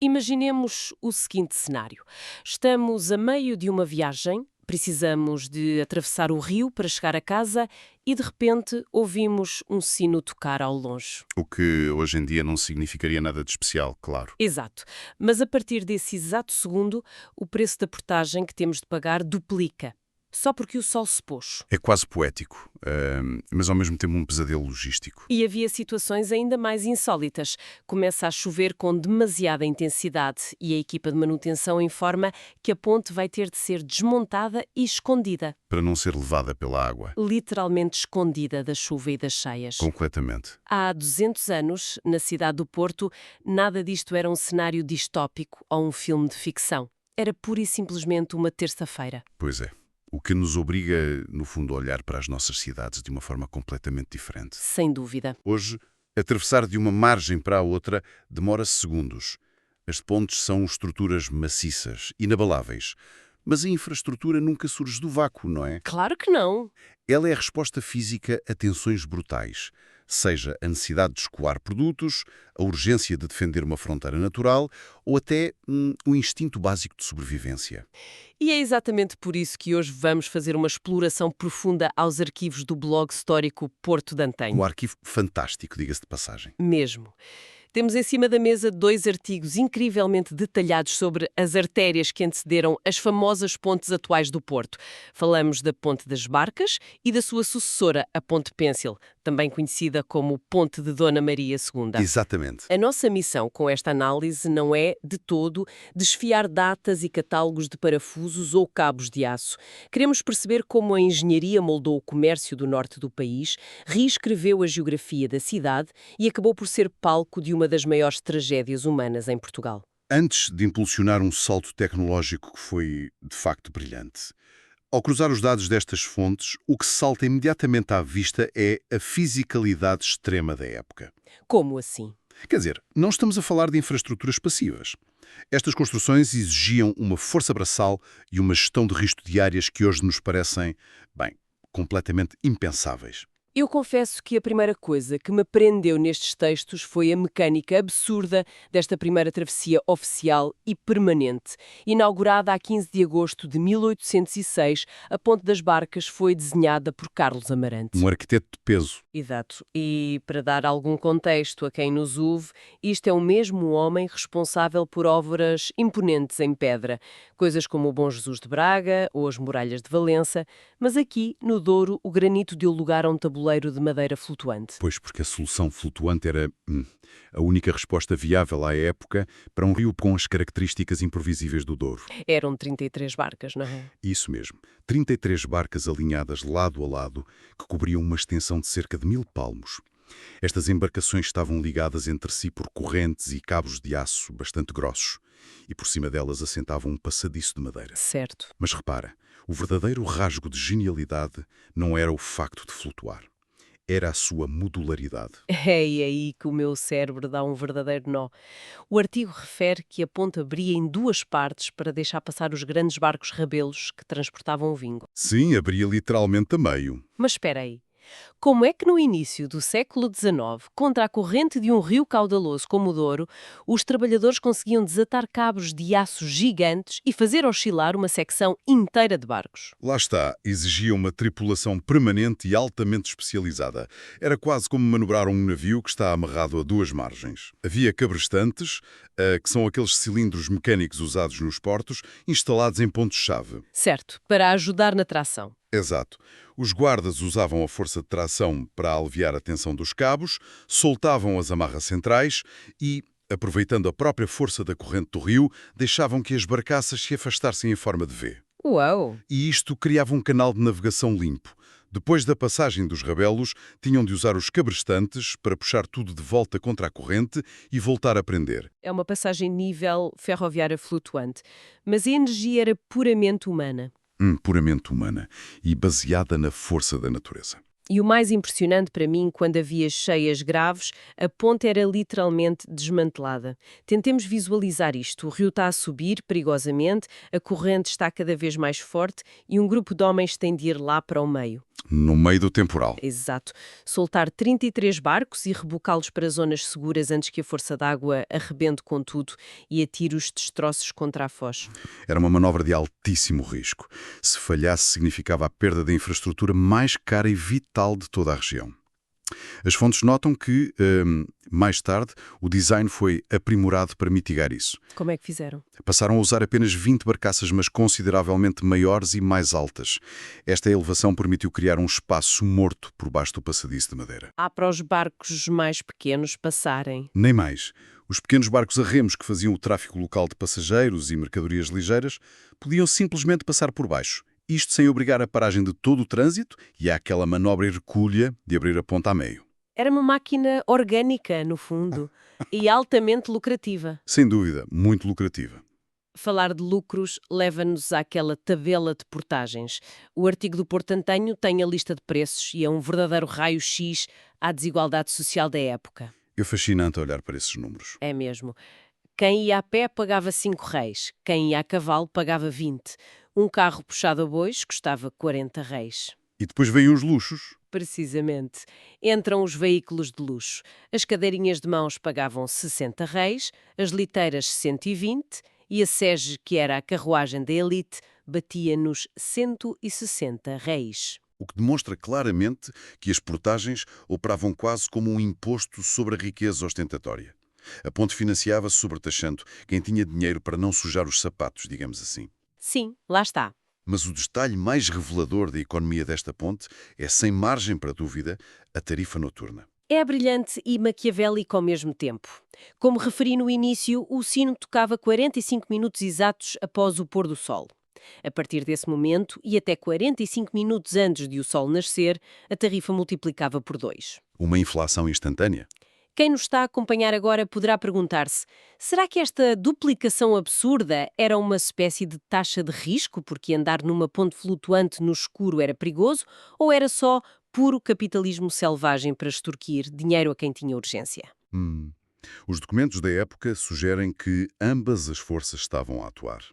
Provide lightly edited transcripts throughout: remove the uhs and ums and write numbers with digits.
Imaginemos o seguinte cenário. Estamos a meio de uma viagem, precisamos de atravessar o rio para chegar a casa e, de repente, ouvimos um sino tocar ao longe. O que hoje em dia não significaria nada de especial, claro. Exato. Mas a partir desse exato segundo, o preço da portagem que temos de pagar duplica. Só porque o sol se pôs. É quase poético, mas ao mesmo tempo um pesadelo logístico. E havia situações ainda mais insólitas. Começa a chover com demasiada intensidade e a equipa de manutenção informa que a ponte vai ter de ser desmontada e escondida. Para não ser levada pela água. Literalmente escondida da chuva e das cheias. Completamente. Há 200 anos, na cidade do Porto, nada disto era um cenário distópico ou um filme de ficção. Era pura e simplesmente uma terça-feira. Pois é. O que nos obriga, no fundo, a olhar para as nossas cidades de uma forma completamente diferente. Sem dúvida. Hoje, atravessar de uma margem para a outra demora segundos. As pontes são estruturas maciças, inabaláveis. Mas a infraestrutura nunca surge do vácuo, não é? Claro que não. Ela é a resposta física a tensões brutais, seja a necessidade de escoar produtos, a urgência de defender uma fronteira natural ou até o instinto básico de sobrevivência. E é exatamente por isso que hoje vamos fazer uma exploração profunda aos arquivos do blog histórico Porto de Antanho. Um arquivo fantástico, diga-se de passagem. Mesmo. Temos em cima da mesa 2 artigos incrivelmente detalhados sobre as artérias que antecederam as famosas pontes atuais do Porto. Falamos da Ponte das Barcas e da sua sucessora, a Ponte Pêncil, também conhecida como Ponte de Dona Maria II. Exatamente. A nossa missão com esta análise não é, de todo, desfiar datas e catálogos de parafusos ou cabos de aço. Queremos perceber como a engenharia moldou o comércio do norte do país, reescreveu a geografia da cidade e acabou por ser palco de uma das maiores tragédias humanas em Portugal. Antes de impulsionar um salto tecnológico que foi, de facto, brilhante, ao cruzar os dados destas fontes, o que salta imediatamente à vista é a fisicalidade extrema da época. Como assim? Quer dizer, não estamos a falar de infraestruturas passivas. Estas construções exigiam uma força braçal e uma gestão de risco diárias que hoje nos parecem, bem, completamente impensáveis. Eu confesso que a primeira coisa que me prendeu nestes textos foi a mecânica absurda desta primeira travessia oficial e permanente. Inaugurada a 15 de agosto de 1806, a Ponte das Barcas foi desenhada por Carlos Amarante. Um arquiteto de peso. Exato. E, para dar algum contexto a quem nos ouve, isto é o mesmo homem responsável por obras imponentes em pedra, coisas como o Bom Jesus de Braga ou as Muralhas de Valença, mas aqui, no Douro, o granito deu lugar a um tabuleiro de madeira flutuante. Pois, porque a solução flutuante era a única resposta viável à época para um rio com as características imprevisíveis do Douro. Eram 33 barcas, não é? Isso mesmo. 33 barcas alinhadas lado a lado que cobriam uma extensão de cerca de 1000 palmos. Estas embarcações estavam ligadas entre si por correntes e cabos de aço bastante grossos e por cima delas assentavam um passadiço de madeira. Certo. Mas repara, o verdadeiro rasgo de genialidade não era o facto de flutuar. Era a sua modularidade. É aí que o meu cérebro dá um verdadeiro nó. O artigo refere que a ponte abria em 2 partes para deixar passar os grandes barcos rabelos que transportavam o vinho. Sim, abria literalmente a meio. Mas espera aí. Como é que no início do século XIX, contra a corrente de um rio caudaloso como o Douro, os trabalhadores conseguiam desatar cabos de aço gigantes e fazer oscilar uma secção inteira de barcos? Lá está, exigia uma tripulação permanente e altamente especializada. Era quase como manobrar um navio que está amarrado a 2 margens. Havia cabrestantes, que são aqueles cilindros mecânicos usados nos portos, instalados em pontos-chave. Certo, para ajudar na tração. Exato. Os guardas usavam a força de tração para aliviar a tensão dos cabos, soltavam as amarras centrais e, aproveitando a própria força da corrente do rio, deixavam que as barcaças se afastassem em forma de V. Uau! E isto criava um canal de navegação limpo. Depois da passagem dos rabelos, tinham de usar os cabrestantes para puxar tudo de volta contra a corrente e voltar a prender. É uma passagem nível ferroviária flutuante, mas a energia era puramente humana. Puramente humana e baseada na força da natureza. E o mais impressionante para mim, quando havia cheias graves, a ponte era literalmente desmantelada. Tentemos visualizar isto. O rio está a subir perigosamente, a corrente está cada vez mais forte e um grupo de homens tem de ir lá para o meio. No meio do temporal. Exato. Soltar 33 barcos e rebocá-los para zonas seguras antes que a força d'água arrebente com tudo e atire os destroços contra a foz. Era uma manobra de altíssimo risco. Se falhasse, significava a perda da infraestrutura mais cara e vital de toda a região. As fontes notam que, mais tarde, o design foi aprimorado para mitigar isso. Como é que fizeram? Passaram a usar apenas 20 barcaças, mas consideravelmente maiores e mais altas. Esta elevação permitiu criar um espaço morto por baixo do passadiço de madeira. Há para os barcos mais pequenos passarem. Nem mais. Os pequenos barcos a remos que faziam o tráfego local de passageiros e mercadorias ligeiras podiam simplesmente passar por baixo. Isto sem obrigar a paragem de todo o trânsito e àquela manobra hercúlea de abrir a ponta a meio. Era uma máquina orgânica, no fundo, e altamente lucrativa. Sem dúvida, muito lucrativa. Falar de lucros leva-nos àquela tabela de portagens. O artigo do Portantenho tem a lista de preços e é um verdadeiro raio-x à desigualdade social da época. É fascinante olhar para esses números. É mesmo. Quem ia a pé pagava 5 réis, quem ia a cavalo pagava 20. Um carro puxado a bois custava 40 réis. E depois vêm os luxos. Precisamente. Entram os veículos de luxo. As cadeirinhas de mãos pagavam 60 réis, as liteiras 120 e a sege, que era a carruagem da elite, batia nos 160 réis. O que demonstra claramente que as portagens operavam quase como um imposto sobre a riqueza ostentatória. A ponte financiava-se sobretaxando quem tinha dinheiro para não sujar os sapatos, digamos assim. Sim, lá está. Mas o detalhe mais revelador da economia desta ponte é, sem margem para dúvida, a tarifa noturna. É brilhante e maquiavélico ao mesmo tempo. Como referi no início, o sino tocava 45 minutos exatos após o pôr do sol. A partir desse momento, e até 45 minutos antes de o sol nascer, a tarifa multiplicava por 2. Uma inflação instantânea? Quem nos está a acompanhar agora poderá perguntar-se: será que esta duplicação absurda era uma espécie de taxa de risco porque andar numa ponte flutuante no escuro era perigoso, ou era só puro capitalismo selvagem para extorquir dinheiro a quem tinha urgência? Os documentos da época sugerem que ambas as forças estavam a atuar.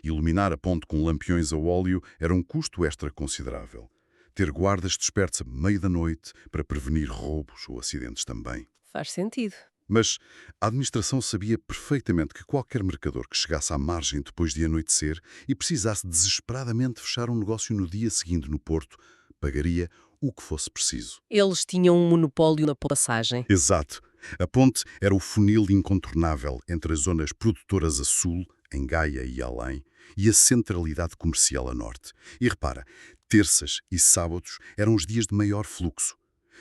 Iluminar a ponte com lampiões a óleo era um custo extra considerável. Ter guardas despertos a meio da noite para prevenir roubos ou acidentes também. Faz sentido. Mas a administração sabia perfeitamente que qualquer mercador que chegasse à margem depois de anoitecer e precisasse desesperadamente fechar um negócio no dia seguinte no porto, pagaria o que fosse preciso. Eles tinham um monopólio na passagem. Exato. A ponte era o funil incontornável entre as zonas produtoras a sul, em Gaia e além, e a centralidade comercial a norte. E repara, terças e sábados eram os dias de maior fluxo.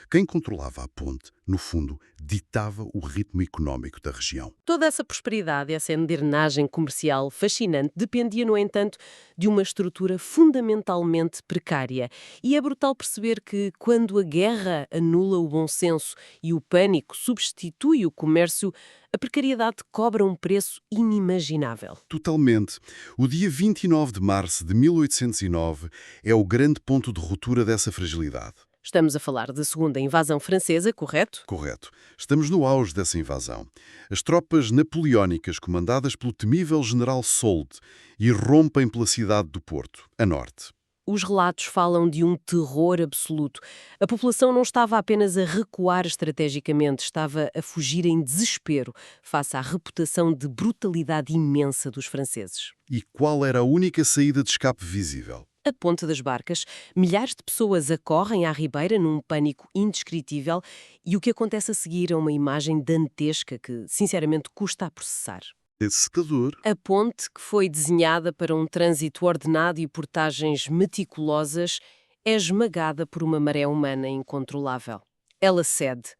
Quem controlava a ponte, no fundo, ditava o ritmo económico da região. Toda essa prosperidade, essa engrenagem comercial fascinante, dependia, no entanto, de uma estrutura fundamentalmente precária. E é brutal perceber que, quando a guerra anula o bom senso e o pânico substitui o comércio, a precariedade cobra um preço inimaginável. Totalmente. O dia 29 de março de 1809 é o grande ponto de ruptura dessa fragilidade. Estamos a falar da segunda invasão francesa, correto? Correto. Estamos no auge dessa invasão. As tropas napoleónicas, comandadas pelo temível general Soult, irrompem pela cidade do Porto, a norte. Os relatos falam de um terror absoluto. A população não estava apenas a recuar estrategicamente, estava a fugir em desespero face à reputação de brutalidade imensa dos franceses. E qual era a única saída de escape visível? A ponte das barcas, milhares de pessoas acorrem à ribeira num pânico indescritível e o que acontece a seguir é uma imagem dantesca que, sinceramente, custa a processar. É secador. A ponte, que foi desenhada para um trânsito ordenado e portagens meticulosas, é esmagada por uma maré humana incontrolável. Ela cede.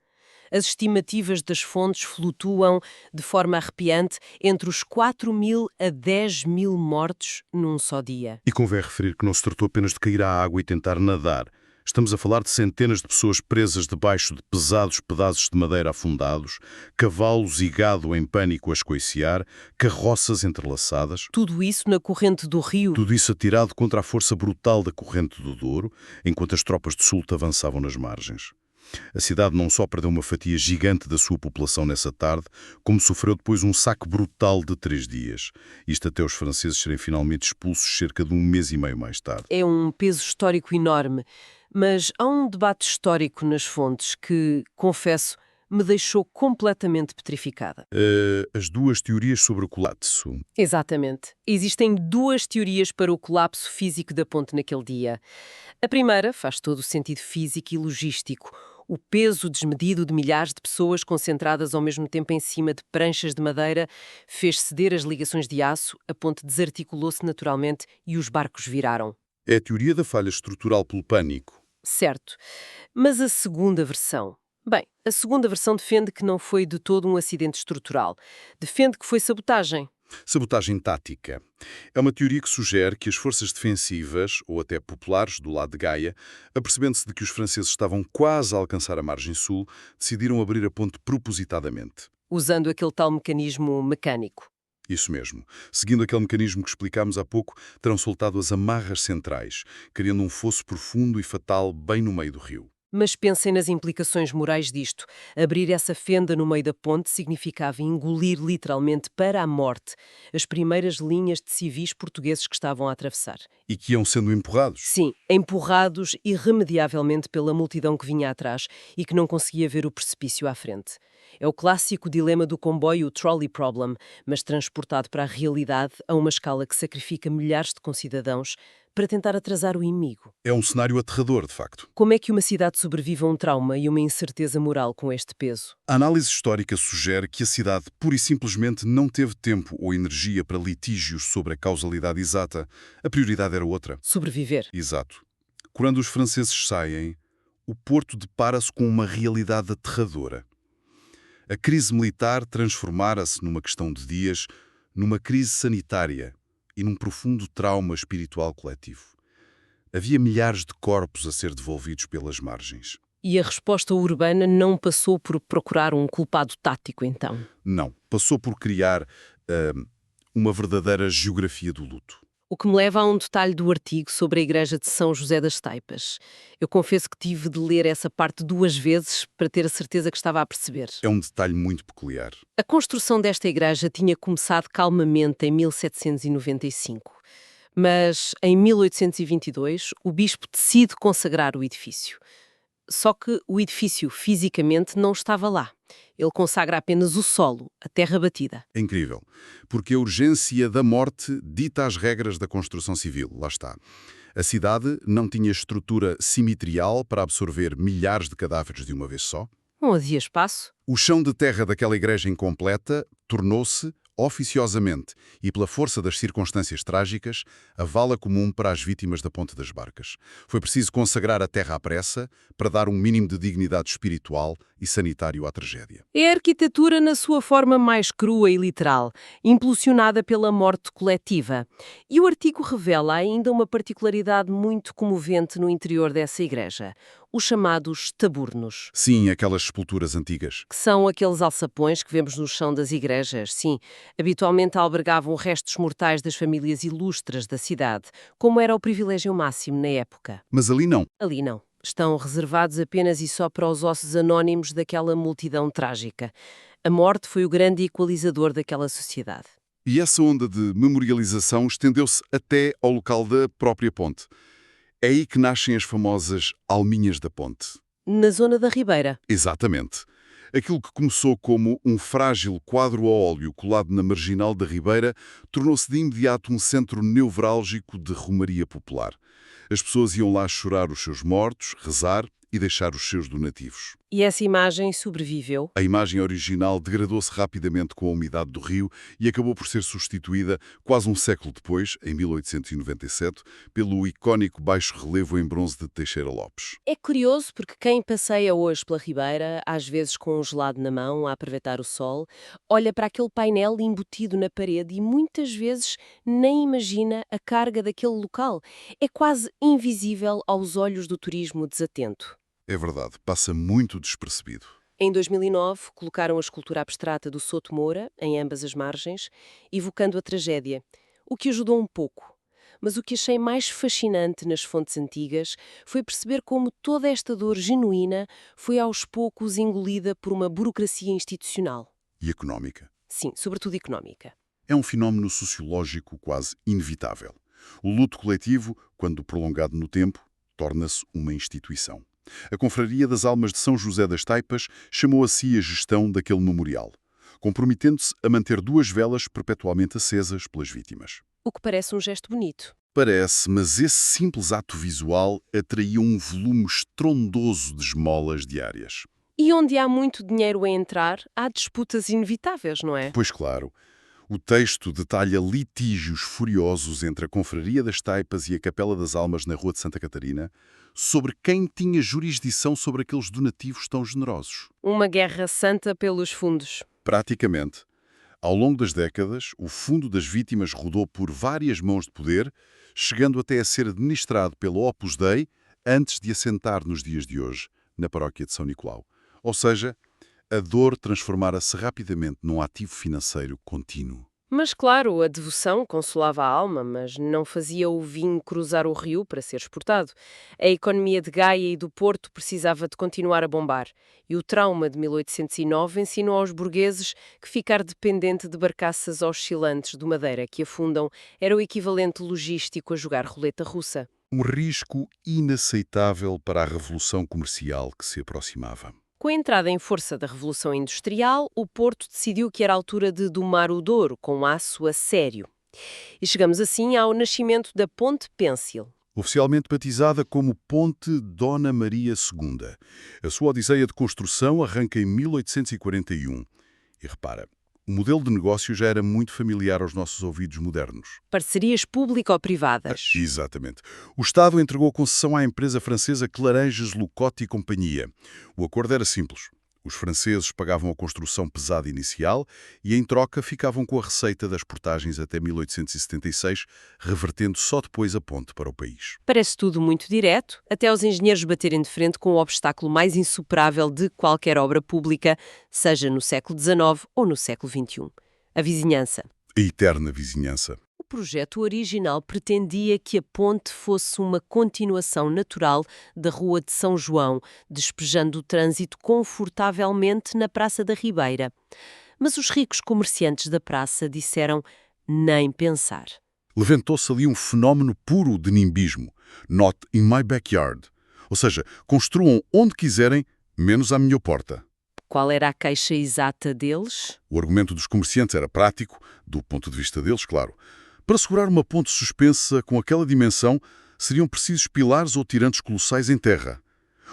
As estimativas das fontes flutuam, de forma arrepiante, entre os 4.000 a 10.000 mortos num só dia. E convém referir que não se tratou apenas de cair à água e tentar nadar. Estamos a falar de centenas de pessoas presas debaixo de pesados pedaços de madeira afundados, cavalos e gado em pânico a escoiciar, carroças entrelaçadas. Tudo isso na corrente do rio. Tudo isso atirado contra a força brutal da corrente do Douro, enquanto as tropas de Sulta avançavam nas margens. A cidade não só perdeu uma fatia gigante da sua população nessa tarde, como sofreu depois um saque brutal de 3 dias. Isto até os franceses serem finalmente expulsos cerca de um mês e meio mais tarde. É um peso histórico enorme, mas há um debate histórico nas fontes que, confesso, me deixou completamente petrificada. As duas teorias sobre o colapso. Exatamente. Existem duas teorias para o colapso físico da ponte naquele dia. A primeira faz todo o sentido físico e logístico. O peso desmedido de milhares de pessoas concentradas ao mesmo tempo em cima de pranchas de madeira fez ceder as ligações de aço, a ponte desarticulou-se naturalmente e os barcos viraram. É a teoria da falha estrutural pelo pânico. Certo. Mas a segunda versão? Bem, a segunda versão defende que não foi de todo um acidente estrutural. Defende que foi sabotagem. Sabotagem tática. É uma teoria que sugere que as forças defensivas, ou até populares, do lado de Gaia, apercebendo-se de que os franceses estavam quase a alcançar a margem sul, decidiram abrir a ponte propositadamente. Usando aquele tal mecanismo mecânico. Isso mesmo. Seguindo aquele mecanismo que explicámos há pouco, terão soltado as amarras centrais, criando um fosso profundo e fatal bem no meio do rio. Mas pensem nas implicações morais disto. Abrir essa fenda no meio da ponte significava engolir literalmente para a morte as primeiras linhas de civis portugueses que estavam a atravessar. E que iam sendo empurrados. Sim, empurrados irremediavelmente pela multidão que vinha atrás e que não conseguia ver o precipício à frente. É o clássico dilema do comboio, o trolley problem, mas transportado para a realidade a uma escala que sacrifica milhares de concidadãos para tentar atrasar o inimigo. É um cenário aterrador, de facto. Como é que uma cidade sobrevive a um trauma e uma incerteza moral com este peso? A análise histórica sugere que a cidade pura e simplesmente não teve tempo ou energia para litígios sobre a causalidade exata. A prioridade era outra. Sobreviver. Exato. Quando os franceses saem, o Porto depara-se com uma realidade aterradora. A crise militar transformara-se numa questão de dias, numa crise sanitária e num profundo trauma espiritual coletivo. Havia milhares de corpos a ser devolvidos pelas margens. E a resposta urbana não passou por procurar um culpado tático, então? Não. Passou por criar uma verdadeira geografia do luto. O que me leva a um detalhe do artigo sobre a igreja de São José das Taipas. Eu confesso que tive de ler essa parte 2 vezes para ter a certeza que estava a perceber. É um detalhe muito peculiar. A construção desta igreja tinha começado calmamente em 1795. Mas, em 1822, o bispo decide consagrar o edifício. Só que o edifício fisicamente não estava lá. Ele consagra apenas o solo, a terra batida. É incrível, porque a urgência da morte dita as regras da construção civil. Lá está. A cidade não tinha estrutura cimitrial para absorver milhares de cadáveres de uma vez só. Não havia espaço. O chão de terra daquela igreja incompleta tornou-se, oficiosamente e pela força das circunstâncias trágicas, a vala comum para as vítimas da Ponte das Barcas. Foi preciso consagrar a terra à pressa para dar um mínimo de dignidade espiritual e sanitário à tragédia. É a arquitetura na sua forma mais crua e literal, impulsionada pela morte coletiva. E o artigo revela ainda uma particularidade muito comovente no interior dessa igreja: os chamados taburnos. Sim, aquelas sepulturas antigas. Que são aqueles alçapões que vemos no chão das igrejas, sim. Habitualmente albergavam restos mortais das famílias ilustres da cidade, como era o privilégio máximo na época. Mas ali não. Ali não. Estão reservados apenas e só para os ossos anónimos daquela multidão trágica. A morte foi o grande equalizador daquela sociedade. E essa onda de memorialização estendeu-se até ao local da própria ponte. É aí que nascem as famosas alminhas da ponte. Na zona da Ribeira. Exatamente. Aquilo que começou como um frágil quadro a óleo colado na marginal da Ribeira tornou-se de imediato um centro nevrálgico de romaria popular. As pessoas iam lá chorar os seus mortos, rezar e deixar os seus donativos. E essa imagem sobreviveu? A imagem original degradou-se rapidamente com a umidade do rio e acabou por ser substituída, quase um século depois, em 1897, pelo icónico baixo relevo em bronze de Teixeira Lopes. É curioso porque quem passeia hoje pela Ribeira, às vezes com um gelado na mão a aproveitar o sol, olha para aquele painel embutido na parede e muitas vezes nem imagina a carga daquele local. É quase invisível aos olhos do turismo desatento. É verdade, passa muito despercebido. Em 2009, colocaram a escultura abstrata do Souto Moura em ambas as margens, evocando a tragédia, o que ajudou um pouco. Mas o que achei mais fascinante nas fontes antigas foi perceber como toda esta dor genuína foi aos poucos engolida por uma burocracia institucional. E económica. Sim, sobretudo económica. É um fenómeno sociológico quase inevitável. O luto coletivo, quando prolongado no tempo, torna-se uma instituição. A Confraria das Almas de São José das Taipas chamou a si a gestão daquele memorial, comprometendo-se a manter 2 velas perpetualmente acesas pelas vítimas. O que parece um gesto bonito. Parece, mas esse simples ato visual atraía um volume estrondoso de esmolas diárias. E onde há muito dinheiro a entrar, há disputas inevitáveis, não é? Pois claro, o texto detalha litígios furiosos entre a Confraria das Taipas e a Capela das Almas na Rua de Santa Catarina sobre quem tinha jurisdição sobre aqueles donativos tão generosos. Uma guerra santa pelos fundos. Praticamente. Ao longo das décadas, o Fundo das Vítimas rodou por várias mãos de poder, chegando até a ser administrado pelo Opus Dei antes de assentar nos dias de hoje, na paróquia de São Nicolau. Ou seja, a dor transformara-se rapidamente num ativo financeiro contínuo. Mas claro, a devoção consolava a alma, mas não fazia o vinho cruzar o rio para ser exportado. A economia de Gaia e do Porto precisava de continuar a bombar. E o trauma de 1809 ensinou aos burgueses que ficar dependente de barcaças oscilantes de madeira que afundam era o equivalente logístico a jogar roleta russa. Um risco inaceitável para a revolução comercial que se aproximava. Com a entrada em força da Revolução Industrial, o Porto decidiu que era a altura de domar o Douro com aço a sério. E chegamos assim ao nascimento da Ponte Pêncil. Oficialmente batizada como Ponte Dona Maria II. A sua odisseia de construção arranca em 1841. E repara, o modelo de negócio já era muito familiar aos nossos ouvidos modernos. Parcerias público-privadas. Exatamente. O Estado entregou a concessão à empresa francesa Claranges, Lucotte e Companhia. O acordo era simples. Os franceses pagavam a construção pesada inicial e, em troca, ficavam com a receita das portagens até 1876, revertendo só depois a ponte para o país. Parece tudo muito direto, até os engenheiros baterem de frente com o obstáculo mais insuperável de qualquer obra pública, seja no século XIX ou no século XXI. A vizinhança. A eterna vizinhança. O projeto original pretendia que a ponte fosse uma continuação natural da Rua de São João, despejando o trânsito confortavelmente na Praça da Ribeira. Mas os ricos comerciantes da praça disseram nem pensar. Levantou-se ali um fenómeno puro de nimbismo. Not in my backyard. Ou seja, construam onde quiserem, menos à minha porta. Qual era a queixa exata deles? O argumento dos comerciantes era prático, do ponto de vista deles, claro. Para segurar uma ponte suspensa com aquela dimensão, seriam precisos pilares ou tirantes colossais em terra.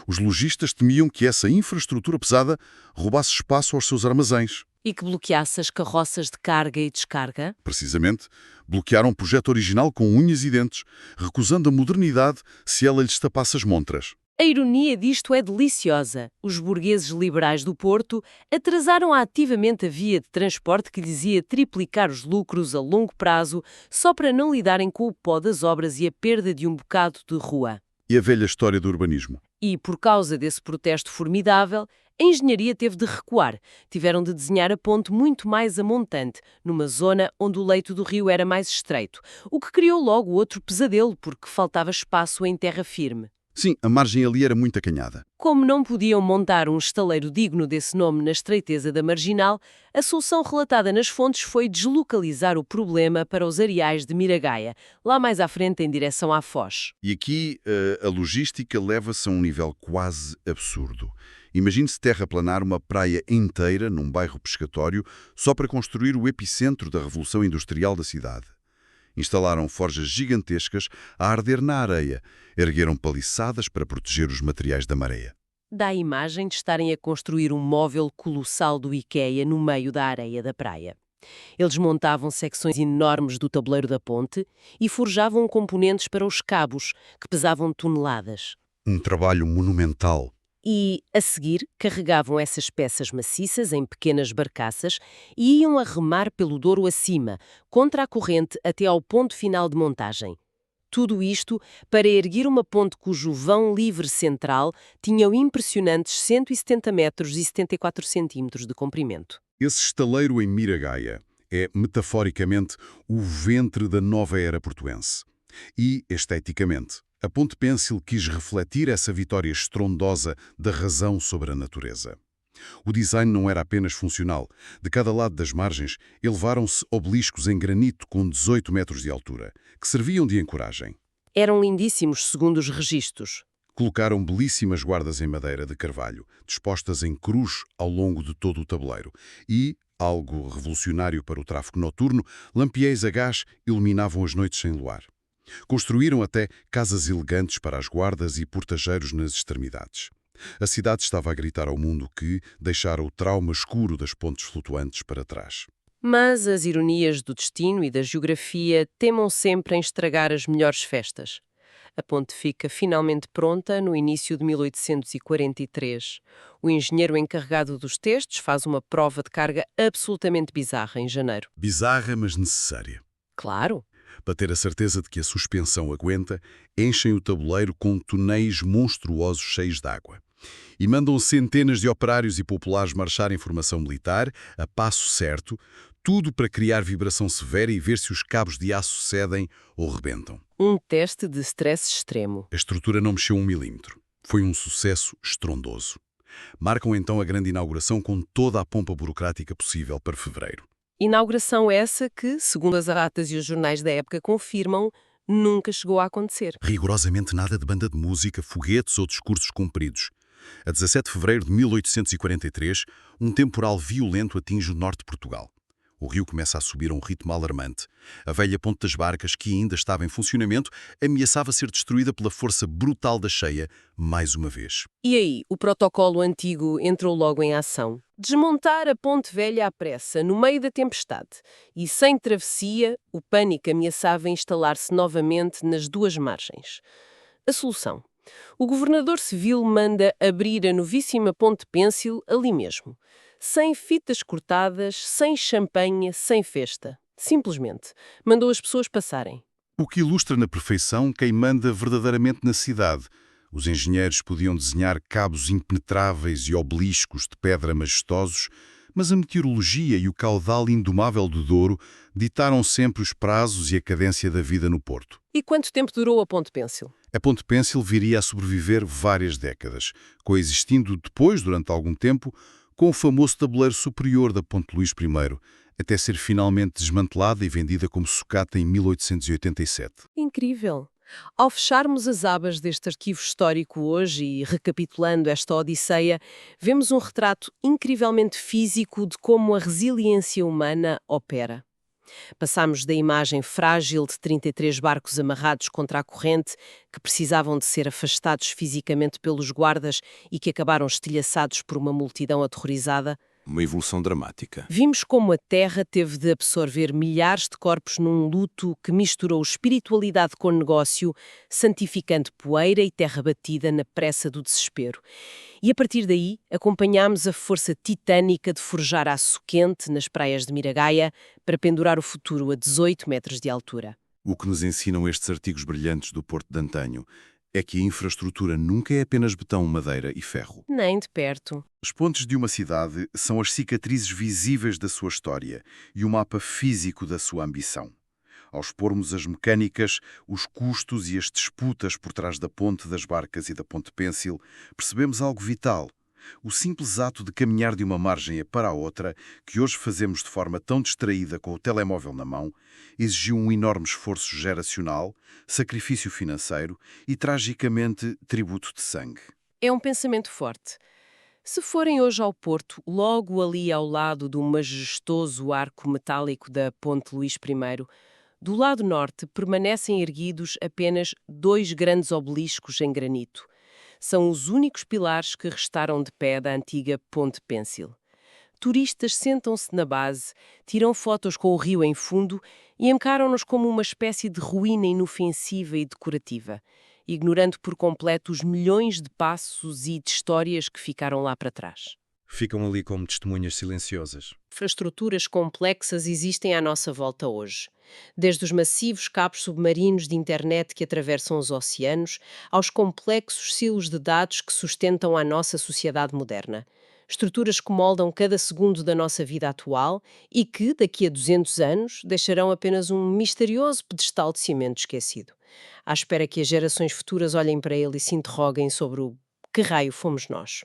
Os lojistas temiam que essa infraestrutura pesada roubasse espaço aos seus armazéns. E que bloqueasse as carroças de carga e descarga? Precisamente, bloquearam o projeto original com unhas e dentes, recusando a modernidade se ela lhes tapasse as montras. A ironia disto é deliciosa. Os burgueses liberais do Porto atrasaram ativamente a via de transporte que lhes ia triplicar os lucros a longo prazo só para não lidarem com o pó das obras e a perda de um bocado de rua. E a velha história do urbanismo. E, por causa desse protesto formidável, a engenharia teve de recuar. Tiveram de desenhar a ponte muito mais a montante, numa zona onde o leito do rio era mais estreito, o que criou logo outro pesadelo, porque faltava espaço em terra firme. Sim, a margem ali era muito acanhada. Como não podiam montar um estaleiro digno desse nome na estreiteza da Marginal, a solução relatada nas fontes foi deslocalizar o problema para os areais de Miragaia, lá mais à frente em direção à Foz. E aqui a logística leva-se a um nível quase absurdo. Imagine-se terraplanar uma praia inteira num bairro pescatório só para construir o epicentro da revolução industrial da cidade. Instalaram forjas gigantescas a arder na areia, ergueram paliçadas para proteger os materiais da maré. Dá a imagem de estarem a construir um móvel colossal do IKEA no meio da areia da praia. Eles montavam secções enormes do tabuleiro da ponte e forjavam componentes para os cabos, que pesavam toneladas. Um trabalho monumental. E, a seguir, carregavam essas peças maciças em pequenas barcaças e iam a remar pelo Douro acima, contra a corrente até ao ponto final de montagem. Tudo isto para erguer uma ponte cujo vão livre central tinha o impressionantes 170 metros e 74 centímetros de comprimento. Esse estaleiro em Miragaia é, metaforicamente, o ventre da nova era portuense. E, esteticamente, a Ponte Pêncil quis refletir essa vitória estrondosa da razão sobre a natureza. O design não era apenas funcional. De cada lado das margens, elevaram-se obeliscos em granito com 18 metros de altura, que serviam de ancoragem. Eram lindíssimos, segundo os registros. Colocaram belíssimas guardas em madeira de carvalho, dispostas em cruz ao longo de todo o tabuleiro. E, algo revolucionário para o tráfego noturno, lampiões a gás iluminavam as noites sem luar. Construíram até casas elegantes para as guardas e portageiros nas extremidades. A cidade estava a gritar ao mundo que deixara o trauma escuro das pontes flutuantes para trás. Mas as ironias do destino e da geografia temam sempre em estragar as melhores festas. A ponte fica finalmente pronta no início de 1843. O engenheiro encarregado dos testes faz uma prova de carga absolutamente bizarra em janeiro. Bizarra, mas necessária. Claro! Para ter a certeza de que a suspensão aguenta, enchem o tabuleiro com tonéis monstruosos cheios de água. E mandam centenas de operários e populares marchar em formação militar, a passo certo, tudo para criar vibração severa e ver se os cabos de aço cedem ou rebentam. Um teste de stress extremo. A estrutura não mexeu 1 milímetro. Foi um sucesso estrondoso. Marcam então a grande inauguração com toda a pompa burocrática possível para fevereiro. Inauguração essa que, segundo as atas e os jornais da época confirmam, nunca chegou a acontecer. Rigorosamente nada de banda de música, foguetes ou discursos compridos. A 17 de fevereiro de 1843, um temporal violento atinge o norte de Portugal. O rio começa a subir a um ritmo alarmante. A velha ponte das barcas, que ainda estava em funcionamento, ameaçava ser destruída pela força brutal da cheia, mais uma vez. E aí, o protocolo antigo entrou logo em ação. Desmontar a ponte velha à pressa, no meio da tempestade. E sem travessia, o pânico ameaçava instalar-se novamente nas duas margens. A solução. O governador civil manda abrir a novíssima Ponte Pêncil ali mesmo. Sem fitas cortadas, sem champanhe, sem festa. Simplesmente. Mandou as pessoas passarem. O que ilustra na perfeição quem manda verdadeiramente na cidade. Os engenheiros podiam desenhar cabos impenetráveis e obeliscos de pedra majestosos, mas a meteorologia e o caudal indomável do Douro ditaram sempre os prazos e a cadência da vida no Porto. E quanto tempo durou a Ponte Pêncil? A Ponte Pêncil viria a sobreviver várias décadas, coexistindo depois, durante algum tempo, com o famoso tabuleiro superior da Ponte Luís I, até ser finalmente desmantelada e vendida como sucata em 1887. Incrível! Ao fecharmos as abas deste arquivo histórico hoje e recapitulando esta odisseia, vemos um retrato incrivelmente físico de como a resiliência humana opera. Passamos da imagem frágil de 33 barcos amarrados contra a corrente, que precisavam de ser afastados fisicamente pelos guardas e que acabaram estilhaçados por uma multidão aterrorizada. Uma evolução dramática. Vimos como a Terra teve de absorver milhares de corpos num luto que misturou espiritualidade com negócio, santificando poeira e terra batida na pressa do desespero. E a partir daí, acompanhámos a força titânica de forjar aço quente nas praias de Miragaia para pendurar o futuro a 18 metros de altura. O que nos ensinam estes artigos brilhantes do Porto de antanho é que a infraestrutura nunca é apenas betão, madeira e ferro. Nem de perto. As pontes de uma cidade são as cicatrizes visíveis da sua história e o mapa físico da sua ambição. Ao expormos as mecânicas, os custos e as disputas por trás da ponte das barcas e da Ponte Pêncil, percebemos algo vital. O simples ato de caminhar de uma margem para a outra, que hoje fazemos de forma tão distraída com o telemóvel na mão, exigiu um enorme esforço geracional, sacrifício financeiro e, tragicamente, tributo de sangue. É um pensamento forte. Se forem hoje ao Porto, logo ali ao lado do majestoso arco metálico da Ponte Luís I, do lado norte permanecem erguidos apenas 2 grandes obeliscos em granito. São os únicos pilares que restaram de pé da antiga Ponte Pêncil. Turistas sentam-se na base, tiram fotos com o rio em fundo e encaram-nos como uma espécie de ruína inofensiva e decorativa, ignorando por completo os milhões de passos e de histórias que ficaram lá para trás. ficam ali como testemunhas silenciosas. Infraestruturas complexas existem à nossa volta hoje. Desde os massivos cabos submarinos de internet que atravessam os oceanos, aos complexos silos de dados que sustentam a nossa sociedade moderna. Estruturas que moldam cada segundo da nossa vida atual e que, daqui a 200 anos, deixarão apenas um misterioso pedestal de cimento esquecido. À espera que as gerações futuras olhem para ele e se interroguem sobre o que raio fomos nós.